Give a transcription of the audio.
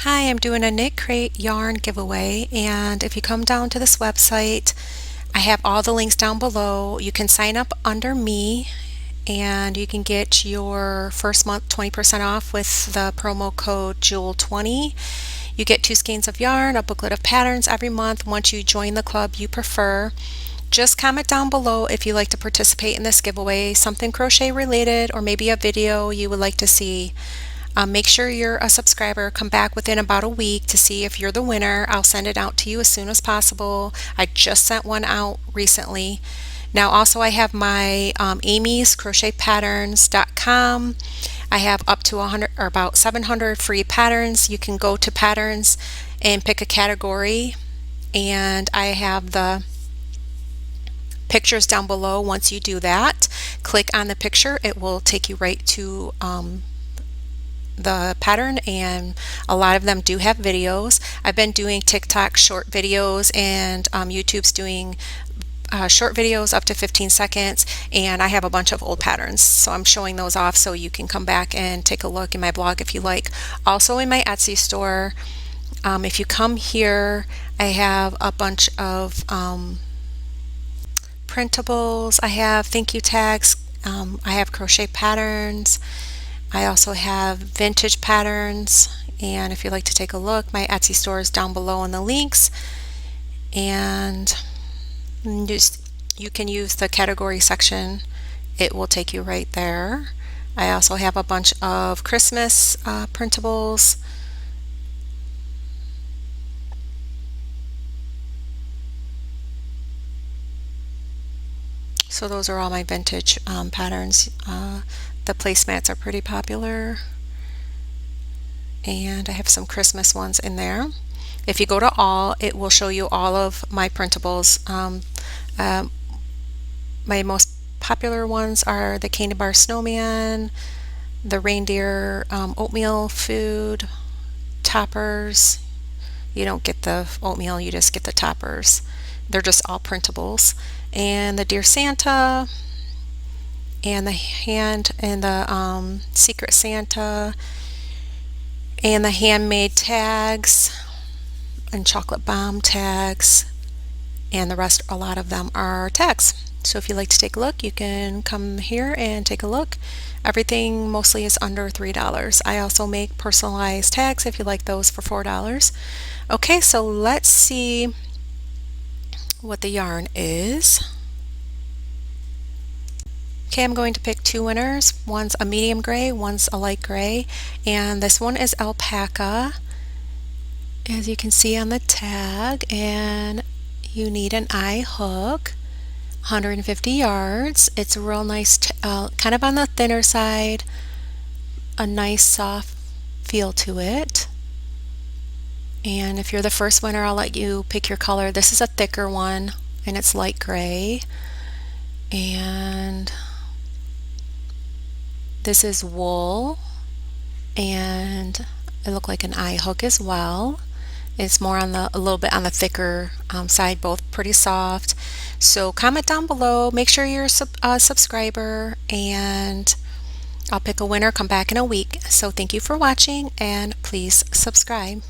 Hi, I'm doing a Knit Crate yarn giveaway, and if you come down to this website, I have all the links down below. You can sign up under me and you can get your first month 20% off with the promo code JEWEL20. You get 2 skeins of yarn, a booklet of patterns every month once you join the club you prefer. Just comment down below if you'd like to participate in this giveaway, something crochet related, or maybe a video you would like to see. Make sure you're a subscriber. Come back within about a week to see if you're the winner. I'll send it out to you as soon as possible. I just sent one out recently. Now also I have my amyscrochetpatterns.com. I have up to 100 or about 700 free patterns. You can go to patterns and pick a category, and I have the pictures down below. Once you do that, click on the picture. It will take you right to the pattern, and a lot of them do have videos. I've been doing TikTok short videos, and YouTube's doing short videos up to 15 seconds, and I have a bunch of old patterns, so I'm showing those off so you can come back and take a look in my blog if you like. Also in my Etsy store, if you come here, I have a bunch of printables. I have thank you tags. I have crochet patterns. I also have vintage patterns, and if you'd like to take a look, my Etsy store is down below in the links, and you can use the category section. It will take you right there. I also have a bunch of Christmas printables. So those are all my vintage patterns. The placemats are pretty popular, and I have some Christmas ones in there. If you go to all, it will show you all of my printables. My most popular ones are the Candy Bar Snowman, the reindeer oatmeal food, toppers. You don't get the oatmeal, you just get the toppers. They're just all printables. And the Dear Santa, and the hand and the Secret Santa, and the handmade tags and chocolate bomb tags, and the rest, a lot of them are tags. So if you'd like to take a look, you can come here and take a look. Everything mostly is under $3. I also make personalized tags if you like those for $4. Okay, so let's see what the yarn is. Okay, I'm going to pick 2 winners. One's a medium gray, one's a light gray, and this one is alpaca, as you can see on the tag, and you need an eye hook, 150 yards. It's a real nice, kind of on the thinner side, a nice soft feel to it. And if you're the first winner, I'll let you pick your color. This is a thicker one, and it's light gray. And this is wool, and it looked like an eye hook as well. It's more on a little bit on the thicker side, both pretty soft. So comment down below, make sure you're a subscriber, and I'll pick a winner, come back in a week. So thank you for watching, and please subscribe.